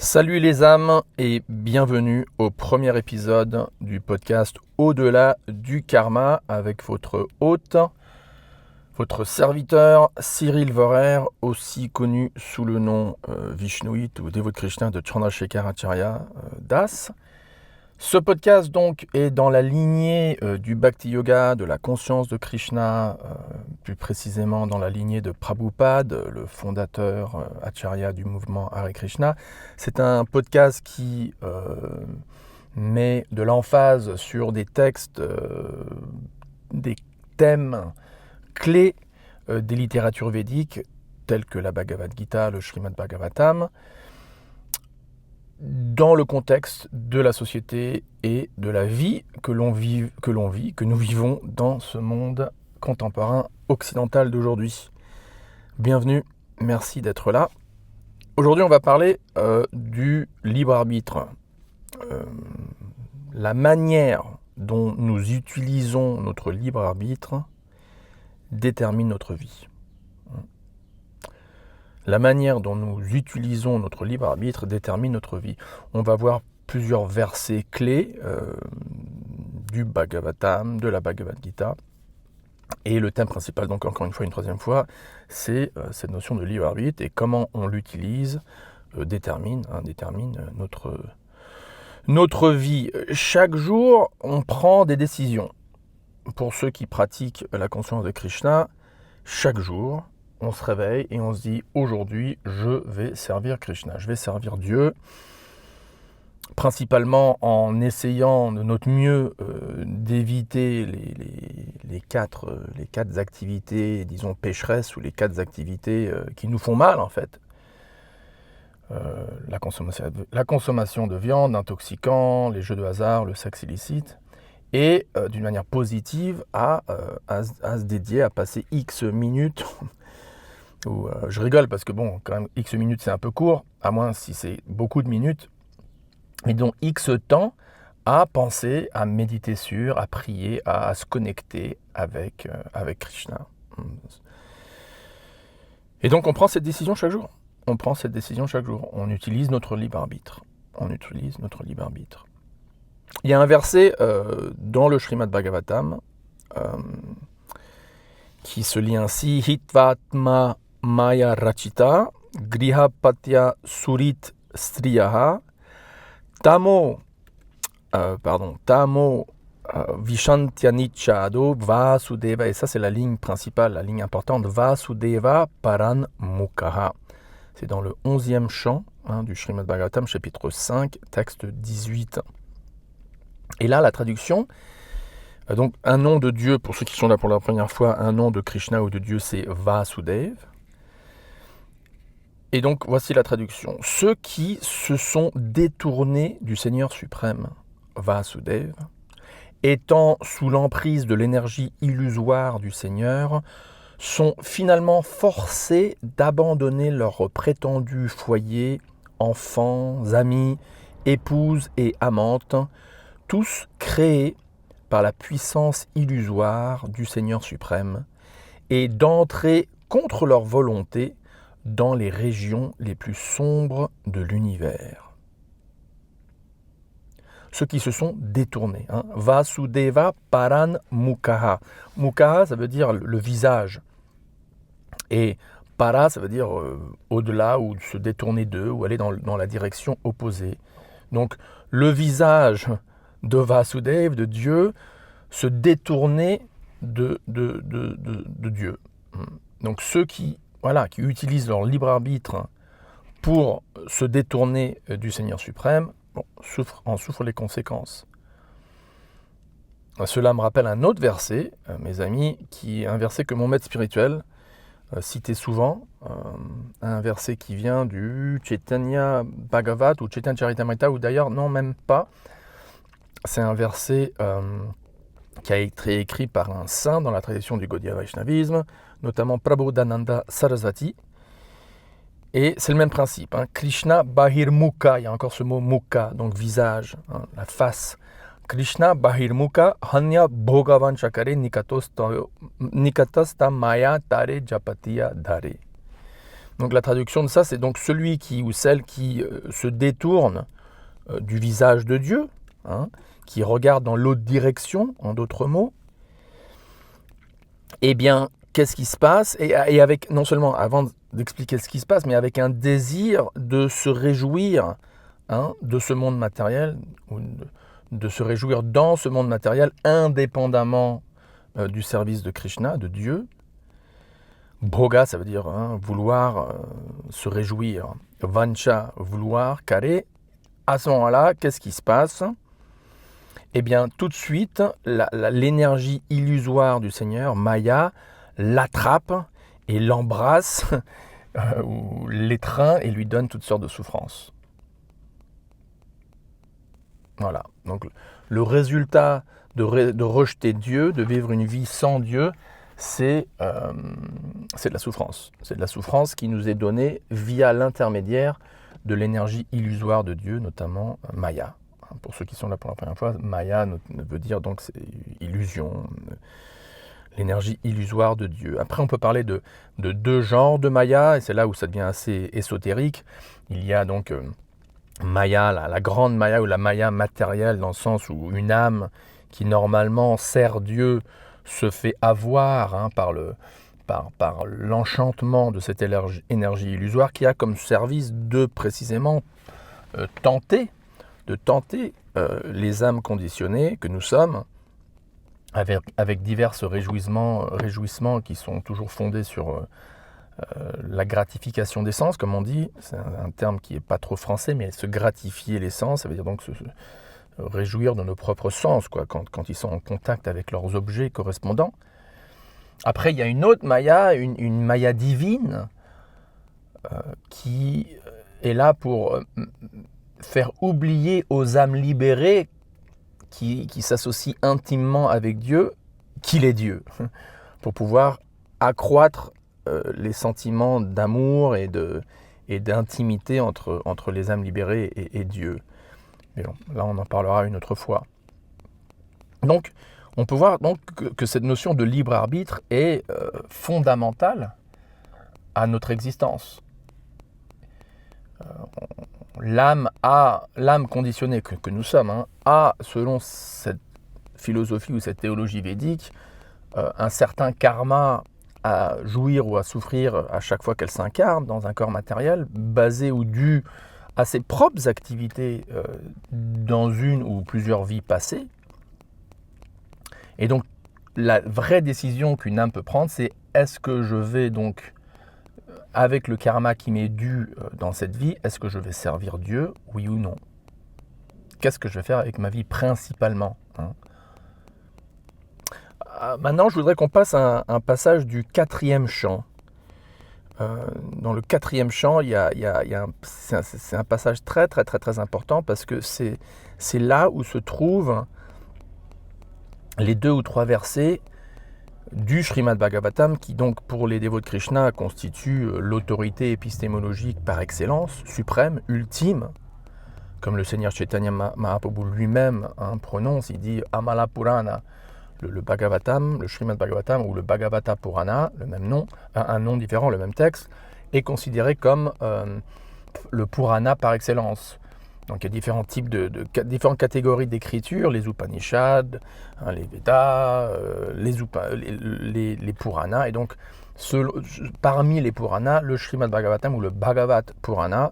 Salut les âmes et bienvenue au premier épisode du podcast Au-delà du karma avec votre hôte, votre serviteur Cyril Vorer, aussi connu sous le nom Vishnouit ou dévot de Krishna de Chandrasekhar Acharya Das. Ce podcast donc est dans la lignée du Bhakti Yoga, de la conscience de Krishna, plus précisément dans la lignée de Prabhupada, le fondateur Acharya du mouvement Hare Krishna. C'est un podcast qui met de l'emphase sur des textes, des thèmes clés des littératures védiques, tels que la Bhagavad Gita, le Srimad Bhagavatam, dans le contexte de la société et de la vie que nous vivons dans ce monde contemporain occidental d'aujourd'hui. Bienvenue, merci d'être là. Aujourd'hui, on va parler du libre arbitre. La manière dont nous utilisons notre libre arbitre détermine notre vie. La manière dont nous utilisons notre libre arbitre détermine notre vie. On va voir plusieurs versets clés du Bhagavatam, de la Bhagavad Gita. Et le thème principal, donc encore une fois, une troisième fois, c'est cette notion de libre arbitre et comment on l'utilise détermine notre vie. Chaque jour, on prend des décisions. Pour ceux qui pratiquent la conscience de Krishna, chaque jour, on se réveille et on se dit aujourd'hui je vais servir Krishna, je vais servir Dieu, principalement en essayant de notre mieux d'éviter les quatre activités, disons pécheresses, ou les quatre activités qui nous font mal en fait. La consommation de viande, d'intoxicants, les jeux de hasard, le sexe illicite, et d'une manière positive à se dédier, à passer X minutes. Je rigole parce que bon, quand même, X minutes c'est un peu court, à moins si c'est beaucoup de minutes, mais donc X temps à penser, à méditer sur, à prier, à se connecter avec Krishna. Et donc on prend cette décision chaque jour. On utilise notre libre arbitre. Il y a un verset dans le Srimad Bhagavatam qui se lit ainsi: Hitvatma Maya Rachita, Grihapatya Surit Striyaha, Tamo Vishantyanichado Vasudeva. Et ça, c'est la ligne principale, la ligne importante. Vasudeva Paran Mukhaha. C'est dans le 11e chant du Srimad Bhagavatam, chapitre 5, texte 18. Et là, la traduction, donc un nom de Dieu, pour ceux qui sont là pour la première fois, un nom de Krishna ou de Dieu, c'est Vasudev. Et donc, voici la traduction. Ceux qui se sont détournés du Seigneur suprême, Vasudev, étant sous l'emprise de l'énergie illusoire du Seigneur, sont finalement forcés d'abandonner leur prétendu foyer, enfants, amis, épouses et amantes, tous créés par la puissance illusoire du Seigneur suprême, et d'entrer contre leur volonté dans les régions les plus sombres de l'univers. Ceux qui se sont détournés. Vasudeva Paran Mukhaha. Mukhaha, ça veut dire le visage. Et Para, ça veut dire au-delà, ou se détourner d'eux, ou aller dans la direction opposée. Donc le visage de Vasudev, de Dieu, se détourner de Dieu. Donc ceux qui utilisent leur libre arbitre pour se détourner du Seigneur suprême, en souffrent les conséquences. Cela me rappelle un autre verset, mes amis, qui est un verset que mon maître spirituel citait souvent, un verset qui vient du Chaitanya Bhagavat ou Chaitanya Charitamrita, ou d'ailleurs, non, même pas. C'est un verset qui a été écrit par un saint dans la tradition du Gaudiya Vaishnavisme, notamment Prabodhananda Sarasvati. Et c'est le même principe. Krishna Bahirmukha, il y a encore ce mot mukha, donc visage, la face. Krishna Bahirmukha Hanya Bhogavan Chakare Nikatosta Maya Tare Japatiya Dare. Donc la traduction de ça, c'est donc celui qui ou celle qui se détourne du visage de Dieu, hein, qui regarde dans l'autre direction, en d'autres mots. Eh bien, qu'est-ce qui se passe ? Et avec, non seulement, avant d'expliquer ce qui se passe, mais avec un désir de se réjouir, hein, de ce monde matériel, ou de se réjouir dans ce monde matériel, indépendamment du service de Krishna, de Dieu. Bhoga, ça veut dire vouloir se réjouir. Vancha, vouloir. Kare, à ce moment-là, qu'est-ce qui se passe ? Eh bien, tout de suite, l'énergie illusoire du Seigneur, Maya, l'attrape et l'embrasse ou l'étreint et lui donne toutes sortes de souffrances. Voilà. Donc, le résultat de rejeter Dieu, de vivre une vie sans Dieu, c'est de la souffrance. C'est de la souffrance qui nous est donnée via l'intermédiaire de l'énergie illusoire de Dieu, notamment Maya. Pour ceux qui sont là pour la première fois, Maya veut dire donc c'est illusion, l'énergie illusoire de Dieu. Après, on peut parler de deux genres de Maya, et c'est là où ça devient assez ésotérique. Il y a donc Maya, la grande Maya ou la Maya matérielle, dans le sens où une âme qui normalement sert Dieu se fait avoir par l'enchantement de cette énergie illusoire qui a comme service de précisément tenter les âmes conditionnées que nous sommes avec divers réjouissements qui sont toujours fondés sur la gratification des sens, comme on dit. C'est un terme qui n'est pas trop français, mais se gratifier les sens, ça veut dire donc se réjouir de nos propres sens, quoi, quand ils sont en contact avec leurs objets correspondants. Après, il y a une autre Maya, une Maya divine, qui est là pour faire oublier aux âmes libérées qui s'associent intimement avec Dieu qu'il est Dieu, pour pouvoir accroître les sentiments d'amour et d'intimité entre les âmes libérées et Dieu. Mais bon, là, on en parlera une autre fois. Donc, on peut voir donc que cette notion de libre arbitre est fondamentale à notre existence. L'âme conditionnée que nous sommes, a, selon cette philosophie ou cette théologie védique, un certain karma à jouir ou à souffrir à chaque fois qu'elle s'incarne dans un corps matériel, basé ou dû à ses propres activités dans une ou plusieurs vies passées. Et donc, la vraie décision qu'une âme peut prendre, c'est est-ce que je vais donc, avec le karma qui m'est dû dans cette vie, est-ce que je vais servir Dieu, oui ou non ? Qu'est-ce que je vais faire avec ma vie principalement ? Maintenant, je voudrais qu'on passe à un passage du 4e chant. Dans le 4e chant, c'est un passage très très très très important parce que c'est là où se trouvent les 2 ou 3 versets du Srimad Bhagavatam qui donc pour les dévots de Krishna constitue l'autorité épistémologique par excellence, suprême, ultime, comme le Seigneur Chaitanya Mahaprabhu lui-même prononce, il dit Amala Purana. Le Bhagavatam, le Srimad Bhagavatam ou le Bhagavata Purana, le même nom, un nom différent, le même texte, est considéré comme le Purana par excellence. Donc il y a différents types différentes catégories d'écriture, les Upanishads, les Védas, les Puranas. Et donc parmi les Puranas, le Srimad Bhagavatam ou le Bhagavat Purana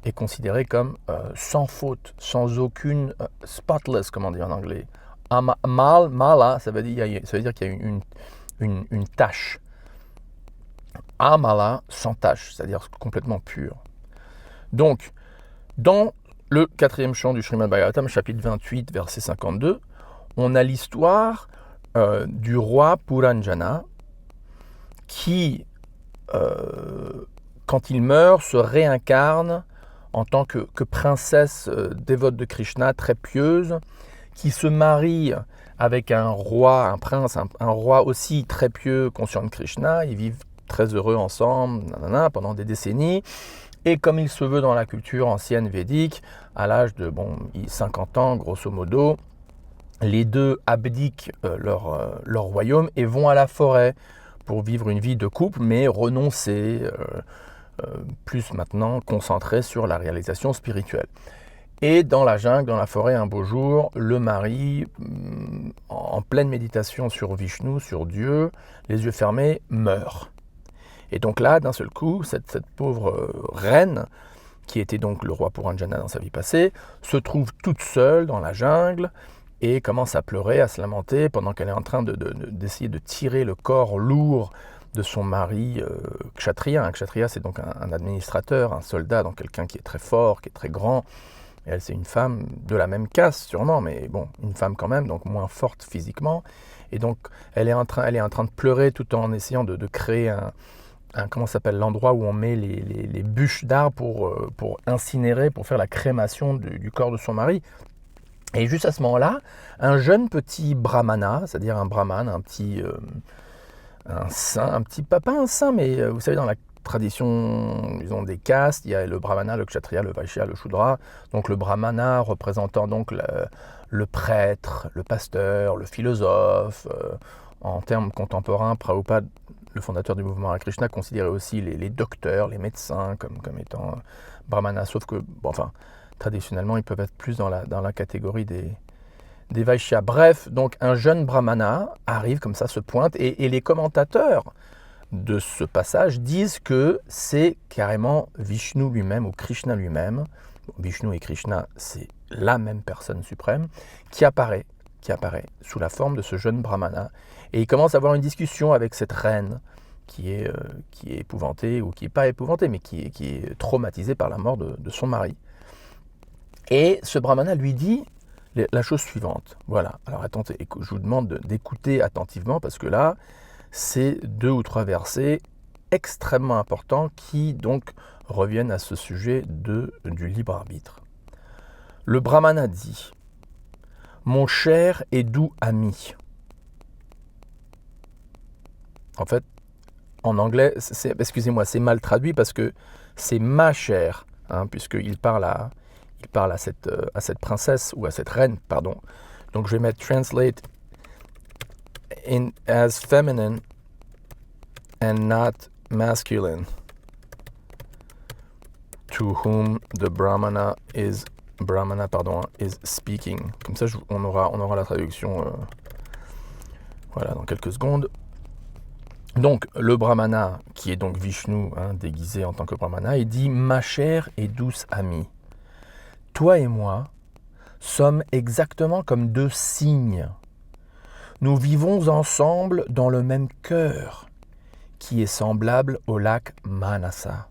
est considéré comme sans faute, sans aucune spotless, comme on dit en anglais. Mala, ça veut dire qu'il y a une tache. Amala, sans tache, c'est-à-dire complètement pur. Donc, dans le 4e chant du Srimad Bhagavatam, chapitre 28, verset 52, on a l'histoire du roi Puranjana qui, quand il meurt, se réincarne en tant que princesse dévote de Krishna, très pieuse, qui se marie avec un roi, un prince, un roi aussi très pieux, conscient de Krishna. Ils vivent très heureux ensemble pendant des décennies. Et comme il se veut dans la culture ancienne védique, à l'âge de 50 ans, grosso modo, les deux abdiquent leur royaume et vont à la forêt pour vivre une vie de couple, mais renoncer plus maintenant concentré sur la réalisation spirituelle. Et dans la jungle, dans la forêt, un beau jour, le mari, en pleine méditation sur Vishnu, sur Dieu, les yeux fermés, meurt. Et donc là, d'un seul coup, cette pauvre reine, qui était donc le roi Puranjana dans sa vie passée, se trouve toute seule dans la jungle et commence à pleurer, à se lamenter pendant qu'elle est en train d'essayer de tirer le corps lourd de son mari kshatriya. Un kshatriya, c'est donc un administrateur, un soldat, donc quelqu'un qui est très fort, qui est très grand. Et elle, c'est une femme de la même caste, sûrement, mais bon, une femme quand même, donc moins forte physiquement. Et donc, elle est en train de pleurer tout en essayant de créer comment s'appelle l'endroit où on met les bûches d'arbres pour incinérer, pour faire la crémation du corps de son mari. Et juste à ce moment-là, un jeune petit brahmana, c'est-à-dire un brahman, un saint, pas un saint, mais vous savez, dans la tradition, ils ont des castes, il y a le brahmana, le kshatriya, le vaishya, le shudra. Donc le brahmana représentant donc le prêtre, le pasteur, le philosophe. En termes contemporains, Prabhupada, le fondateur du mouvement Hare Krishna, considérait aussi les docteurs, les médecins comme étant brahmana, sauf que, traditionnellement, ils peuvent être plus dans la catégorie des Vaishyas. Bref, donc un jeune brahmana arrive comme ça, se pointe, et les commentateurs de ce passage disent que c'est carrément Vishnu lui-même ou Krishna lui-même. Vishnu et Krishna, c'est la même personne suprême qui apparaît sous la forme de ce jeune brahmana. Et il commence à avoir une discussion avec cette reine qui est épouvantée, ou qui n'est pas épouvantée, mais qui est traumatisée par la mort de son mari. Et ce brahmana lui dit la chose suivante. Voilà, alors attendez, je vous demande d'écouter attentivement, parce que là, c'est 2 ou 3 versets extrêmement importants qui donc reviennent à ce sujet du libre arbitre. Le brahmana dit: mon cher et doux ami. En fait, en anglais, excusez-moi, c'est mal traduit parce que c'est ma chère, puisqu'il parle à cette princesse, ou à cette reine, pardon. Donc je vais mettre translate as feminine and not masculine, to whom the Brahmana is speaking. Comme ça, on aura la traduction voilà, dans quelques secondes. Donc, le Brahmana, qui est donc Vishnu, déguisé en tant que Brahmana, il dit: ma chère et douce amie, toi et moi sommes exactement comme 2 cygnes. Nous vivons ensemble dans le même cœur, qui est semblable au lac Manasa.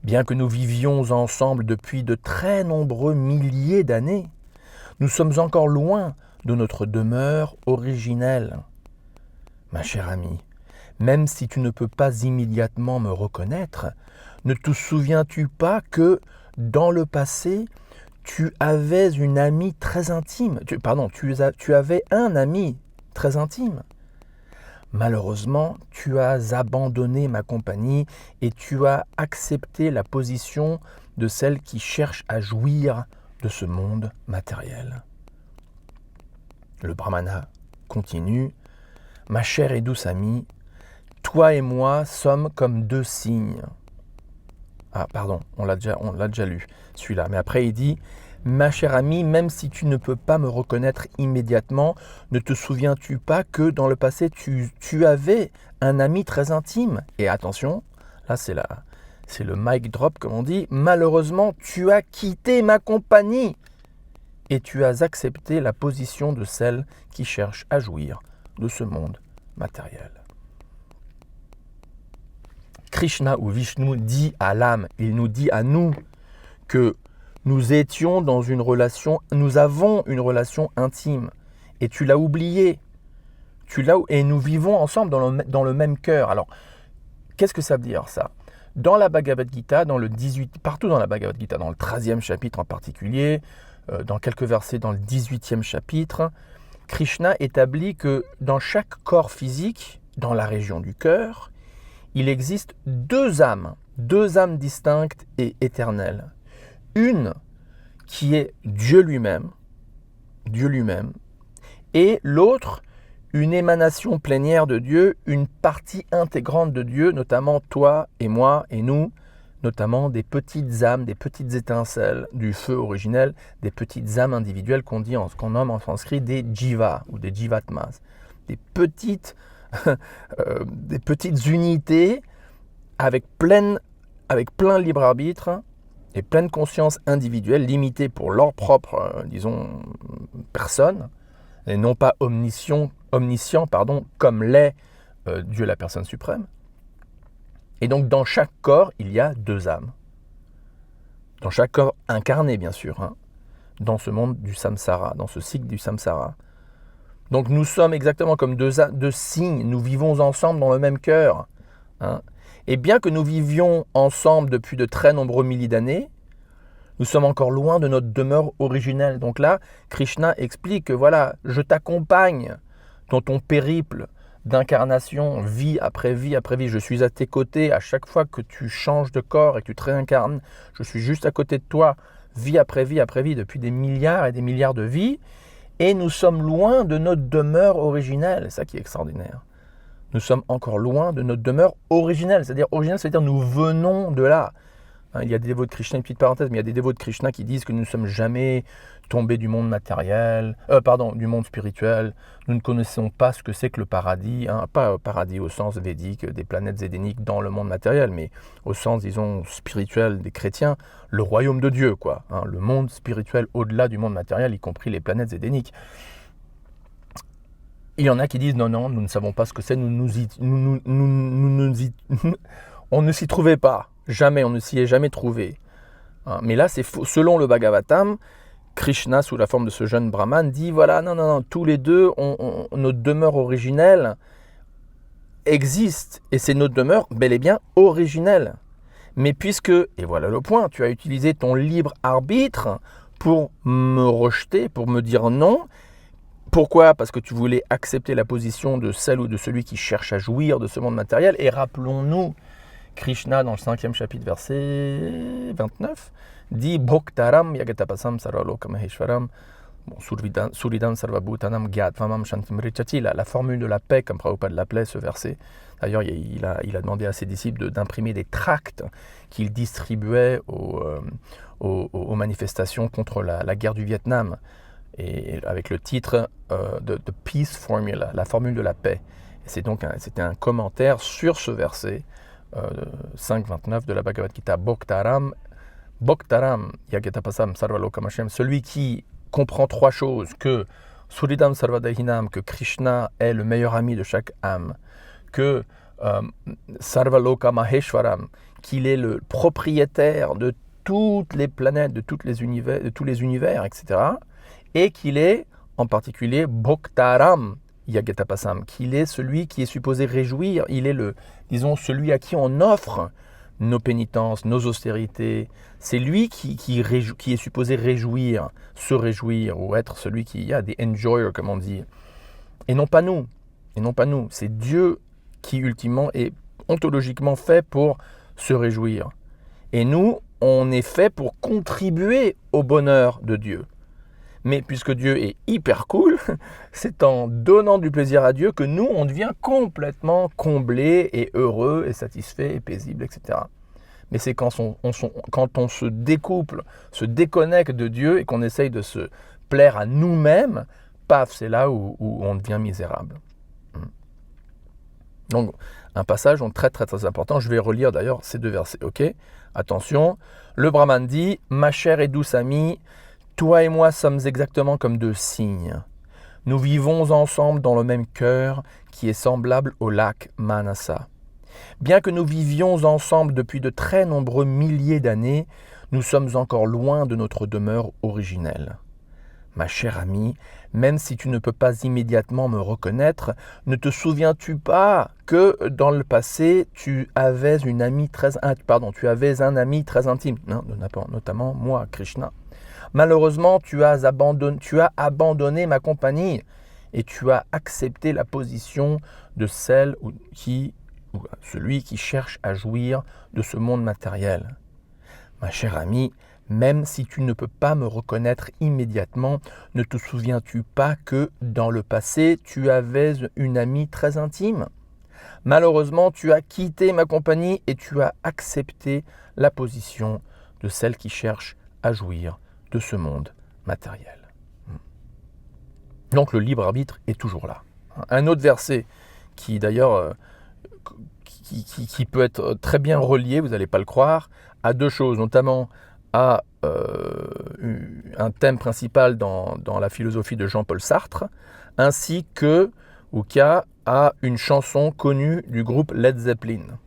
Bien que nous vivions ensemble depuis de très nombreux milliers d'années, nous sommes encore loin de notre demeure originelle. Ma chère amie, même si tu ne peux pas immédiatement me reconnaître, ne te souviens-tu pas que, dans le passé, tu avais une amie très intime. Tu avais un ami très intime. Malheureusement, tu as abandonné ma compagnie et tu as accepté la position de celle qui cherche à jouir de ce monde matériel. Le brahmana continue: ma chère et douce amie, toi et moi sommes comme 2 cygnes. Ah, pardon, on l'a déjà lu, celui-là. Mais après, il dit: ma chère amie, même si tu ne peux pas me reconnaître immédiatement, ne te souviens-tu pas que dans le passé, tu avais un ami très intime? Et attention, là, c'est le mic drop, comme on dit. Malheureusement, tu as quitté ma compagnie et tu as accepté la position de celle qui cherche à jouir de ce monde matériel. Krishna ou Vishnu dit à l'âme, il nous dit à nous que nous avons une relation intime, et tu l'as oublié. Et nous vivons ensemble dans le même cœur. Alors, qu'est-ce que ça veut dire ça? Dans la Bhagavad Gita, partout dans la Bhagavad Gita, dans le 13e chapitre en particulier, dans quelques versets dans le 18e chapitre, Krishna établit que dans chaque corps physique, dans la région du cœur, il existe 2 âmes distinctes et éternelles. Une qui est Dieu lui-même, et l'autre, une émanation plénière de Dieu, une partie intégrante de Dieu, notamment toi et moi et nous, notamment des petites âmes, des petites étincelles du feu originel, des petites âmes individuelles qu'on nomme en sanskrit des jivas ou des jivatmas, des petites unités avec plein libre arbitre et pleine conscience individuelle, limitée pour leur propre, personne, et non pas omniscient, comme l'est Dieu la personne suprême. Et donc dans chaque corps, il y a deux âmes. Dans chaque corps incarné, bien sûr, dans ce monde du samsara, dans ce cycle du samsara. Donc nous sommes exactement comme deux signes, nous vivons ensemble dans le même cœur. Et bien que nous vivions ensemble depuis de très nombreux milliers d'années, nous sommes encore loin de notre demeure originelle. Donc là, Krishna explique que voilà, je t'accompagne dans ton périple d'incarnation, vie après vie après vie. Je suis à tes côtés à chaque fois que tu changes de corps et que tu te réincarnes. Je suis juste à côté de toi, vie après vie après vie, depuis des milliards et des milliards de vies. Et nous sommes loin de notre demeure originelle. C'est ça qui est extraordinaire. Nous sommes encore loin de notre demeure originelle. C'est-à-dire nous venons de là. Il y a des dévots de Krishna, une petite parenthèse, mais il y a des dévots de Krishna qui disent que nous ne sommes jamais tombés du monde matériel, du monde spirituel. Nous ne connaissons pas ce que c'est que le paradis, pas paradis au sens védique, des planètes édéniques dans le monde matériel, mais au sens, disons, spirituel des chrétiens, le royaume de Dieu, quoi. Le monde spirituel au-delà du monde matériel, y compris les planètes édéniques. Il y en a qui disent non, nous ne savons pas ce que c'est, on ne s'y trouvait pas. Jamais, on ne s'y est jamais trouvé. Mais là, c'est faux. Selon le Bhagavatam, Krishna, sous la forme de ce jeune brahman, dit voilà, non, tous les deux, notre demeure originelle existe. Et c'est notre demeure bel et bien originelle. Mais puisque, et voilà le point, tu as utilisé ton libre arbitre pour me rejeter, pour me dire non. Pourquoi ? Parce que tu voulais accepter la position de celle ou de celui qui cherche à jouir de ce monde matériel. Et rappelons-nous, Krishna, dans le 5e chapitre, verset 29, dit Bhoktaram yagatapasam sarvaloka maheshwaram suridam sarvabhutanam gyatvam shantim richati. La formule de la paix, comme Prabhupada l'appelait, ce verset. D'ailleurs, il a demandé à ses disciples d'imprimer des tracts qu'il distribuait aux manifestations contre la guerre du Vietnam, et avec le titre de Peace Formula, la formule de la paix. Et c'était un commentaire sur ce verset 5.29 de la Bhagavad Gita. Bhoktaram yagatapasam sarvalokamashem, celui qui comprend trois choses, que Suridam sarvadahinam, que Krishna est le meilleur ami de chaque âme, que Sarvaloka Maheshwaram, qu'il est le propriétaire de toutes les planètes, de tous les univers, etc., et qu'il est en particulier Bhoktaram Yagatapasam, qu'il est celui qui est supposé réjouir, il est celui à qui on offre nos pénitences, nos austérités. C'est lui qui est supposé se réjouir, ou être celui qui a des enjoyers, comme on dit. Et non pas nous. C'est Dieu qui ultimement est ontologiquement fait pour se réjouir. Et nous, on est fait pour contribuer au bonheur de Dieu. Mais puisque Dieu est hyper cool, c'est en donnant du plaisir à Dieu que nous, on devient complètement comblés et heureux et satisfaits et paisibles, etc. Mais c'est quand on se découple, se déconnecte de Dieu et qu'on essaye de se plaire à nous-mêmes, paf, c'est là où on devient misérable. Donc, un passage très très très important. Je vais relire d'ailleurs ces deux versets. Ok, attention. Le Brahman dit « Ma chère et douce amie, toi et moi sommes exactement comme deux cygnes. Nous vivons ensemble dans le même cœur qui est semblable au lac Manasa. Bien que nous vivions ensemble depuis de très nombreux milliers d'années, nous sommes encore loin de notre demeure originelle. Ma chère amie, même si tu ne peux pas immédiatement me reconnaître, ne te souviens-tu pas que dans le passé, tu avais un ami très intime, notamment moi, Krishna. Malheureusement, tu as abandonné ma compagnie et tu as accepté la position de celui qui cherche à jouir de ce monde matériel. Ma chère amie, Même si tu ne peux pas me reconnaître immédiatement, ne te souviens-tu pas que dans le passé, tu avais une amie très intime ? Malheureusement, tu as quitté ma compagnie et tu as accepté la position de celle qui cherche à jouir de ce monde matériel. Donc le libre arbitre est toujours là. Un autre verset qui d'ailleurs qui peut être très bien relié, vous n'allez pas le croire, à deux choses, notamment à un thème principal dans la philosophie de Jean-Paul Sartre, ainsi qu'à une chanson connue du groupe Led Zeppelin.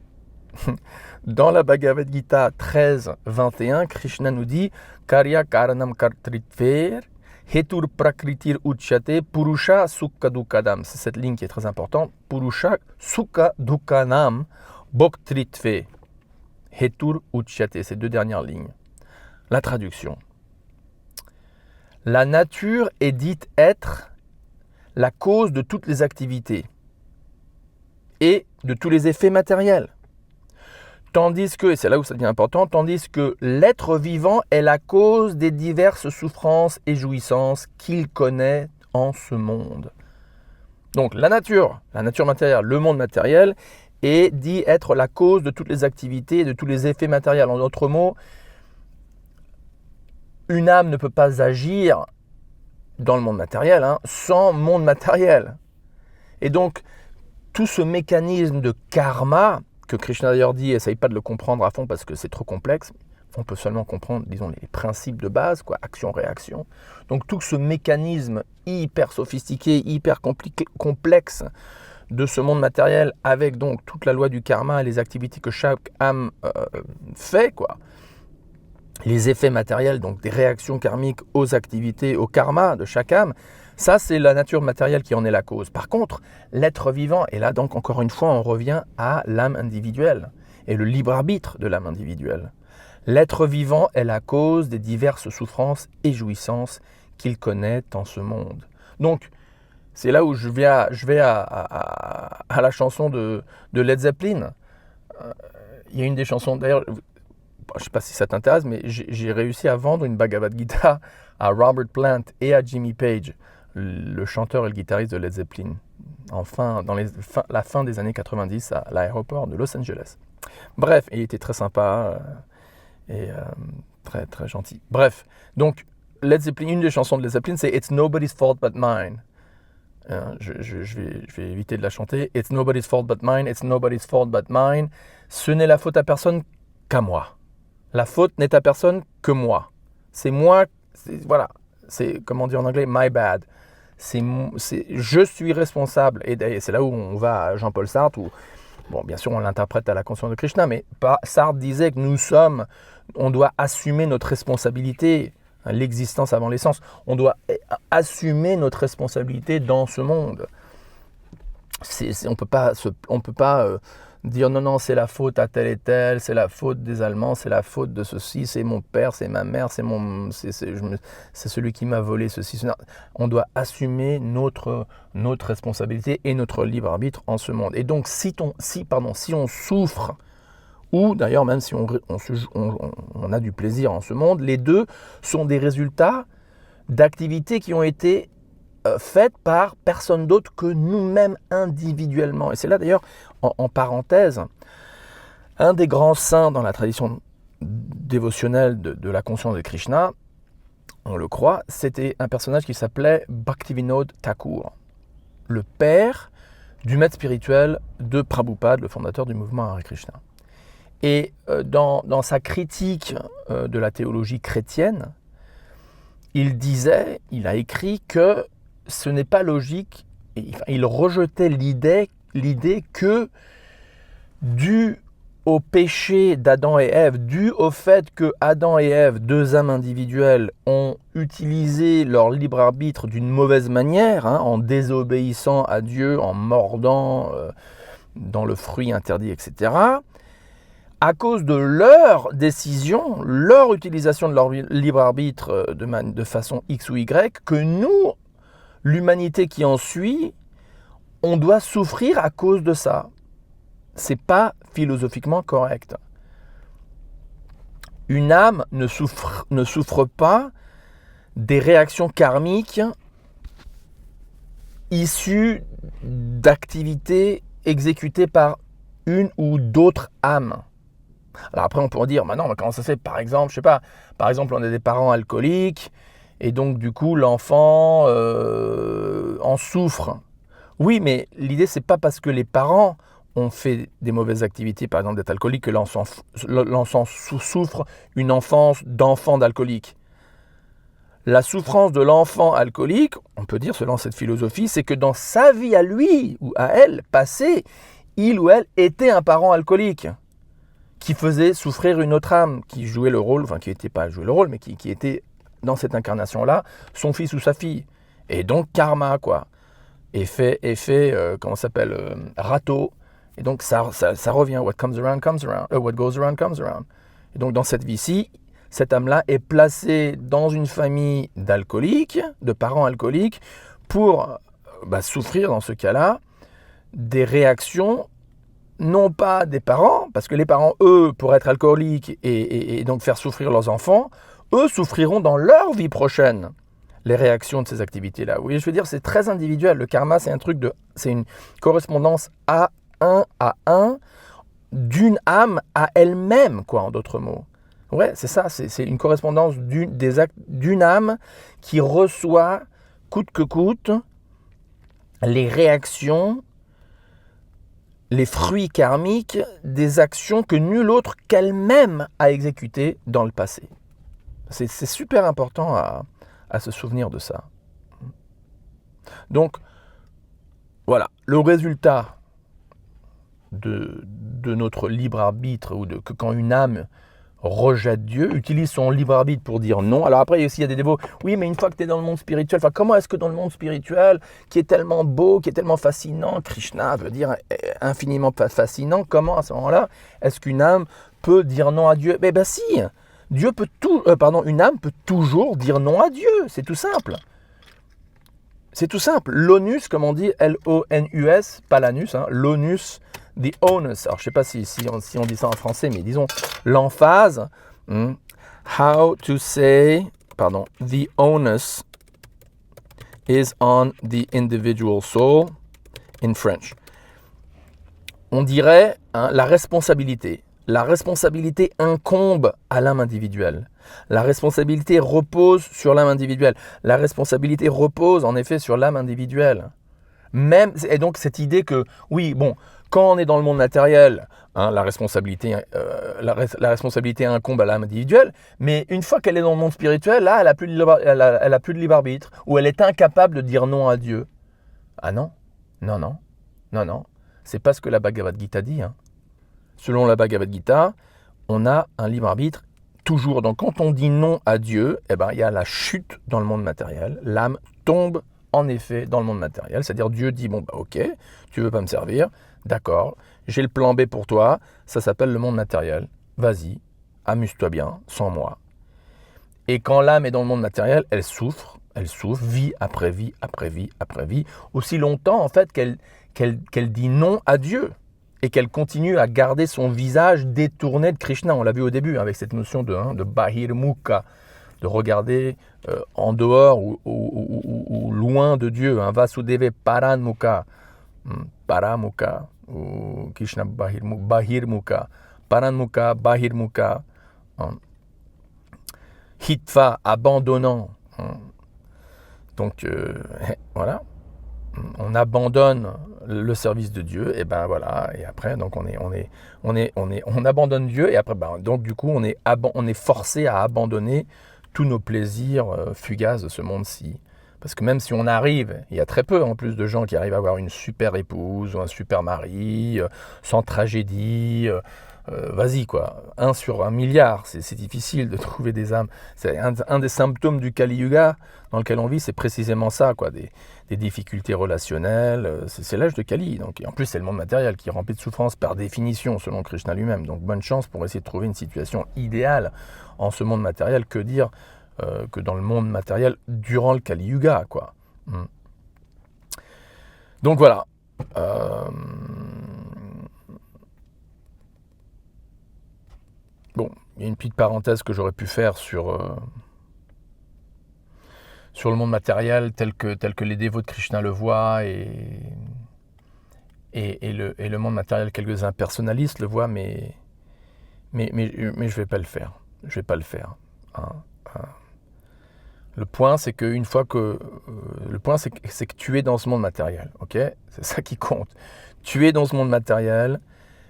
Dans la Bhagavad Gita 13.21, Krishna nous dit « Karya karanam kartritver hetur prakritir uchyate purusha sukha dukkadam ». C'est cette ligne qui est très importante. « Purusha sukha dukkadam bhoktritve hetur uchyate ». Ces deux dernières lignes. La traduction. La nature est dite être la cause de toutes les activités et de tous les effets matériels. Tandis que, et c'est là où ça devient important, tandis que l'être vivant est la cause des diverses souffrances et jouissances qu'il connaît en ce monde. Donc la nature matérielle, le monde matériel, est dit être la cause de toutes les activités et de tous les effets matériels. En d'autres mots, une âme ne peut pas agir dans le monde matériel sans monde matériel. Et donc, tout ce mécanisme de karma, que Krishna d'ailleurs dit, essaye pas de le comprendre à fond parce que c'est trop complexe, on peut seulement comprendre, disons, les principes de base, action-réaction. Donc tout ce mécanisme hyper sophistiqué, hyper complexe de ce monde matériel, avec donc toute la loi du karma et les activités que chaque âme fait, les effets matériels, donc des réactions karmiques aux activités, au karma de chaque âme, ça c'est la nature matérielle qui en est la cause. Par contre, l'être vivant, et là donc encore une fois on revient à l'âme individuelle et le libre arbitre de l'âme individuelle. L'être vivant est la cause des diverses souffrances et jouissances qu'il connaît en ce monde. Donc, c'est là où je vais à la chanson de Led Zeppelin. Il y a une des chansons, d'ailleurs, je ne sais pas si ça t'intéresse, mais j'ai réussi à vendre une Bhagavad Gita à Robert Plant et à Jimmy Page, le chanteur et le guitariste de Led Zeppelin, dans la fin des années 90 à l'aéroport de Los Angeles. Bref, il était très sympa et très, très gentil. Bref, donc Led Zeppelin, une des chansons de Led Zeppelin, c'est « It's nobody's fault but mine ». Je vais éviter de la chanter. « It's nobody's fault but mine, it's nobody's fault but mine ». Ce n'est la faute à personne qu'à moi. La faute n'est à personne que moi. C'est moi, c'est comme on dit en anglais, my bad. Je suis responsable. Et c'est là où on va à Jean-Paul Sartre, où, bon, bien sûr, on l'interprète à la conscience de Krishna, mais Sartre disait que on doit assumer notre responsabilité, l'existence avant l'essence. On doit assumer notre responsabilité dans ce monde. On peut pas dire non, c'est la faute à tel et tel, c'est la faute des Allemands, c'est la faute de ceci, c'est mon père, c'est ma mère, c'est celui qui m'a volé ceci. On doit assumer notre responsabilité et notre libre arbitre en ce monde. Et donc si on souffre, ou d'ailleurs même si on a du plaisir en ce monde, les deux sont des résultats d'activités qui ont été faites par personne d'autre que nous-mêmes individuellement. Et c'est là d'ailleurs, en parenthèse, un des grands saints dans la tradition dévotionnelle de la conscience de Krishna, on le croit, c'était un personnage qui s'appelait Bhaktivinoda Thakur, le père du maître spirituel de Prabhupada, le fondateur du mouvement Hare Krishna. Et dans sa critique de la théologie chrétienne, il a écrit que ce n'est pas logique, il rejetait l'idée que, dû au péché d'Adam et Ève, dû au fait que Adam et Ève, deux âmes individuelles, ont utilisé leur libre arbitre d'une mauvaise manière, en désobéissant à Dieu, en mordant dans le fruit interdit, etc., à cause de leur décision, leur utilisation de leur libre arbitre de façon X ou Y, que nous, l'humanité qui en suit, on doit souffrir à cause de ça. C'est pas philosophiquement correct. Une âme ne souffre pas des réactions karmiques issues d'activités exécutées par une ou d'autres âmes. Alors après, on pourrait dire, non, mais comment ça se fait? Par exemple, je sais pas, par exemple, on a des parents alcooliques, et donc du coup, l'enfant en souffre. Oui, mais l'idée, c'est pas parce que les parents ont fait des mauvaises activités, par exemple d'être alcoolique, que l'enfant souffre une enfance d'enfant d'alcoolique. La souffrance de l'enfant alcoolique, on peut dire selon cette philosophie, c'est que dans sa vie à lui ou à elle passée, il ou elle était un parent alcoolique qui faisait souffrir une autre âme, qui jouait le rôle, enfin qui n'était pas jouer le rôle, mais qui était dans cette incarnation-là, son fils ou sa fille. Et donc karma, quoi. Effet comment ça s'appelle, râteau. Et donc ça revient. What comes around comes around. What goes around comes around. Et donc dans cette vie-ci, cette âme-là est placée dans une famille d'alcooliques, de parents alcooliques, pour souffrir dans ce cas-là des réactions, non pas des parents, parce que les parents, eux, pour être alcooliques et donc faire souffrir leurs enfants, eux souffriront dans leur vie prochaine les réactions de ces activités-là. Vous voyez, je veux dire, c'est très individuel. Le karma, c'est c'est une correspondance à un d'une âme à elle-même, quoi, en d'autres mots. Ouais, c'est ça, c'est une correspondance d'une âme qui reçoit, coûte que coûte, les réactions, les fruits karmiques des actions que nul autre qu'elle-même a exécutées dans le passé. C'est super important à se souvenir de ça. Donc, voilà, le résultat de notre libre arbitre, ou que quand une âme rejette Dieu, utilise son libre arbitre pour dire non. Alors après, il y a des dévots, oui, mais une fois que tu es dans le monde spirituel, comment est-ce que dans le monde spirituel, qui est tellement beau, qui est tellement fascinant, Krishna veut dire infiniment fascinant, comment à ce moment-là, est-ce qu'une âme peut dire non à Dieu? Ben si, une âme peut toujours dire non à Dieu, c'est tout simple. C'est tout simple. L'onus, comme on dit, L-O-N-U-S, pas l'anus, l'onus, the onus. Alors, je ne sais pas si on dit ça en français, mais disons l'emphase. How to say, the onus is on the individual soul in French. On dirait la responsabilité. La responsabilité incombe à l'âme individuelle. La responsabilité repose sur l'âme individuelle. La responsabilité repose en effet sur l'âme individuelle. Et donc cette idée que, oui, bon, quand on est dans le monde matériel, la responsabilité incombe à l'âme individuelle, mais une fois qu'elle est dans le monde spirituel, là, elle a plus de libre arbitre, ou elle est incapable de dire non à Dieu. Ah non, non. C'est pas ce que la Bhagavad Gita dit. Selon la Bhagavad Gita, on a un libre arbitre toujours. Donc quand on dit non à Dieu, il y a la chute dans le monde matériel. L'âme tombe en effet dans le monde matériel. C'est-à-dire Dieu dit, ok, tu veux pas me servir, d'accord, j'ai le plan B pour toi, ça s'appelle le monde matériel. Vas-y, amuse-toi bien, sans moi. Et quand l'âme est dans le monde matériel, elle souffre, vie après vie, après vie, après vie, aussi longtemps en fait qu'elle dit non à Dieu. Et qu'elle continue à garder son visage détourné de Krishna. On l'a vu au début avec cette notion de Bahirmukha, de regarder en dehors ou loin de Dieu. Vasudeva Paramukha, Paramukha, ou Krishna Bahirmukha, Paramukha, Bahirmukha, Hitva, abandonnant. Donc voilà. On abandonne le service de Dieu, et et après donc on abandonne Dieu, et après donc du coup on est forcé à abandonner tous nos plaisirs fugaces de ce monde-ci, parce que même si on arrive, il y a très peu en plus de gens qui arrivent à avoir une super épouse ou un super mari sans tragédie. Vas-y quoi, 1 sur 1 milliard, c'est difficile de trouver des âmes. C'est un des symptômes du Kali Yuga dans lequel on vit, c'est précisément ça, quoi, des difficultés relationnelles. C'est l'âge de Kali, donc, et en plus c'est le monde matériel qui est rempli de souffrance par définition, selon Krishna lui-même. Donc bonne chance pour essayer de trouver une situation idéale en ce monde matériel. Que dire que dans le monde matériel durant le Kali Yuga, quoi. Donc voilà. Bon, il y a une petite parenthèse que j'aurais pu faire sur le monde matériel tel que les dévots de Krishna le voient et le monde matériel, quelques-uns personnalistes le voient, mais je vais pas le faire. Je vais pas le faire. Hein. Le point, c'est que tu es dans ce monde matériel, ok ? C'est ça qui compte. Tu es dans ce monde matériel,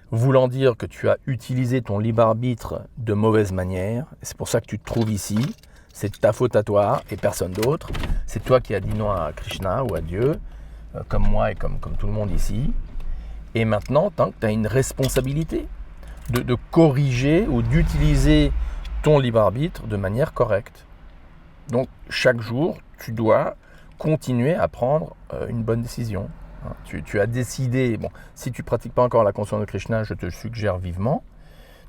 voulant dire que tu as utilisé ton libre arbitre de mauvaise manière. C'est pour ça que tu te trouves ici. C'est de ta faute à toi et personne d'autre. C'est toi qui as dit non à Krishna ou à Dieu, comme moi et comme tout le monde ici. Et maintenant, tu as une responsabilité de corriger ou d'utiliser ton libre arbitre de manière correcte. Donc, chaque jour, tu dois continuer à prendre une bonne décision. Tu as décidé, bon, si tu ne pratiques pas encore la conscience de Krishna, je te le suggère vivement.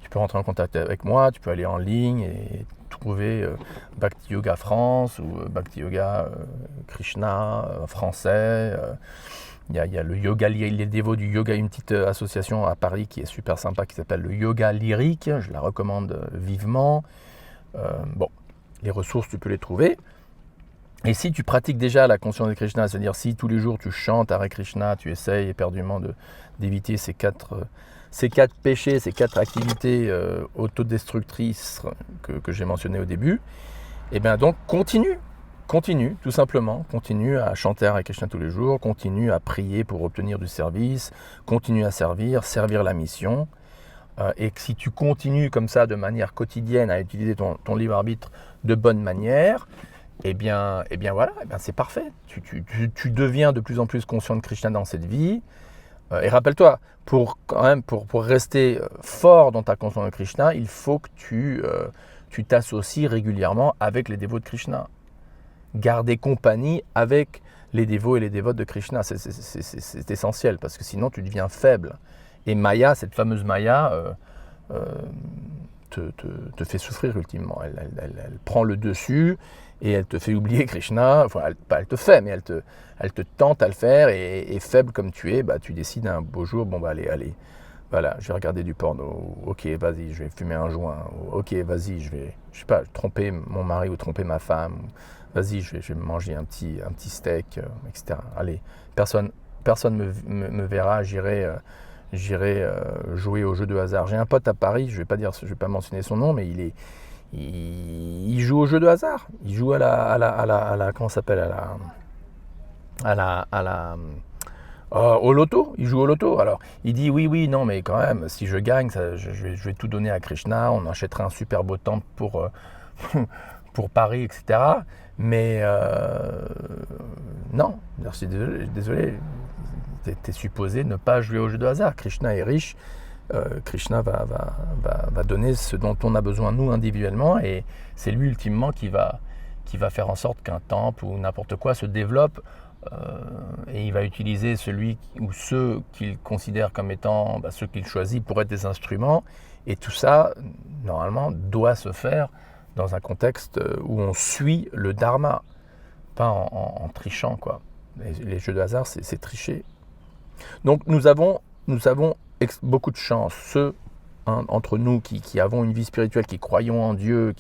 Tu peux rentrer en contact avec moi, tu peux aller en ligne et trouver Bhakti Yoga France ou Bhakti Yoga Krishna français. Il y a le yoga, les dévots du yoga, une petite association à Paris qui est super sympa qui s'appelle le Yoga Lyrique. Je la recommande vivement. Bon, les ressources, tu peux les trouver. Et si tu pratiques déjà la conscience de Krishna, c'est-à-dire si tous les jours tu chantes Hare Krishna, tu essayes éperdument d'éviter ces quatre péchés, ces quatre activités autodestructrices que j'ai mentionnées au début, et bien donc continue, tout simplement, continue à chanter Hare Krishna tous les jours, continue à prier pour obtenir du service, continue à servir la mission. Et que si tu continues comme ça de manière quotidienne à utiliser ton libre arbitre de bonne manière, eh bien voilà, c'est parfait. Tu deviens de plus en plus conscient de Krishna dans cette vie. Et rappelle-toi, pour rester fort dans ta conscience de Krishna, il faut que tu t'associes régulièrement avec les dévots de Krishna. Garder compagnie avec les dévots et les dévotes de Krishna, c'est essentiel, parce que sinon tu deviens faible. Et Maya, cette fameuse Maya, te fait souffrir ultimement. Elle prend le dessus et elle te fait oublier Krishna. Enfin, elle te fait, mais elle te tente à le faire. Et faible comme tu es, tu décides un beau jour, allez, voilà, je vais regarder du porno. Ok, vas-y, je vais fumer un joint. Ok, vas-y, je vais, tromper mon mari ou tromper ma femme. Vas-y, je vais manger un petit steak, etc. Allez, personne me verra, j'irai jouer au jeu de hasard. J'ai un pote à Paris, je vais pas mentionner son nom, mais il joue au jeu de hasard. Il joue à la comment ça s'appelle, au loto. Il joue au loto. Alors, il dit oui, non, mais quand même, si je gagne, je vais tout donner à Krishna. On achètera un super beau temple pour Paris, etc. Mais non, je suis désolé. Tu es supposé ne pas jouer au jeu de hasard. Krishna est riche. Krishna va donner ce dont on a besoin nous individuellement, et c'est lui ultimement qui va faire en sorte qu'un temple ou n'importe quoi se développe, et il va utiliser celui ou ceux qu'il considère comme étant ceux qu'il choisit pour être des instruments, et tout ça normalement doit se faire dans un contexte où on suit le dharma, pas en trichant quoi. Les jeux de hasard c'est tricher. Donc nous avons beaucoup de chance, ceux entre nous qui avons une vie spirituelle, qui croyons en Dieu,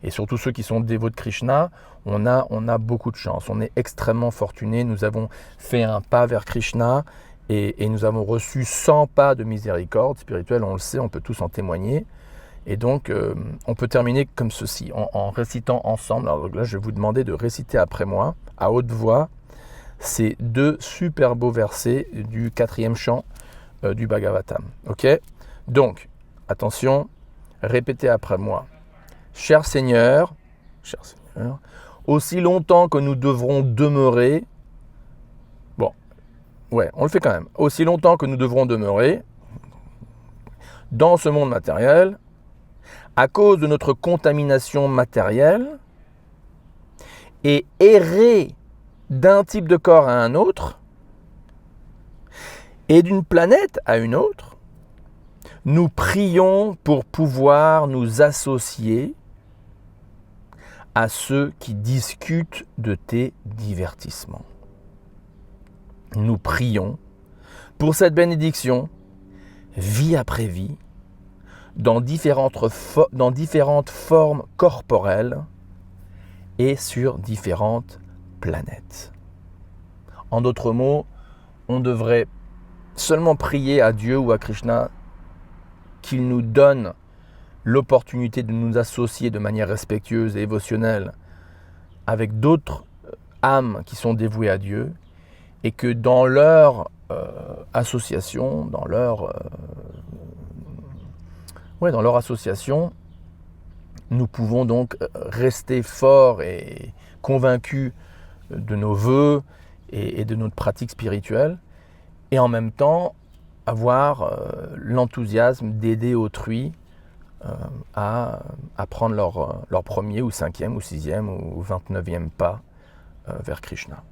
et surtout ceux qui sont dévots de Krishna, on a beaucoup de chance. On est extrêmement fortunés. Nous avons fait un pas vers Krishna et nous avons reçu 100 pas de miséricorde spirituelle. On le sait, on peut tous en témoigner. Et donc, on peut terminer comme ceci, en récitant ensemble. Alors là, je vais vous demander de réciter après moi, à haute voix, ces 2 super beaux versets du 4e chant du Bhagavatam. Ok ? Donc, attention, répétez après moi. Cher Seigneur, aussi longtemps que nous devrons demeurer, on le fait quand même, aussi longtemps que nous devrons demeurer dans ce monde matériel, à cause de notre contamination matérielle, et errer d'un type de corps à un autre, et d'une planète à une autre, nous prions pour pouvoir nous associer à ceux qui discutent de tes divertissements. Nous prions pour cette bénédiction, vie après vie, dans différentes formes corporelles et sur différentes planètes. En d'autres mots, on devrait seulement prier à Dieu ou à Krishna qu'il nous donne l'opportunité de nous associer de manière respectueuse et émotionnelle avec d'autres âmes qui sont dévouées à Dieu, et que dans leur association, dans leur association, nous pouvons donc rester forts et convaincus de nos vœux et de notre pratique spirituelle, et en même temps avoir l'enthousiasme d'aider autrui à prendre leur premier ou 5e ou 6e ou 29e pas vers Krishna.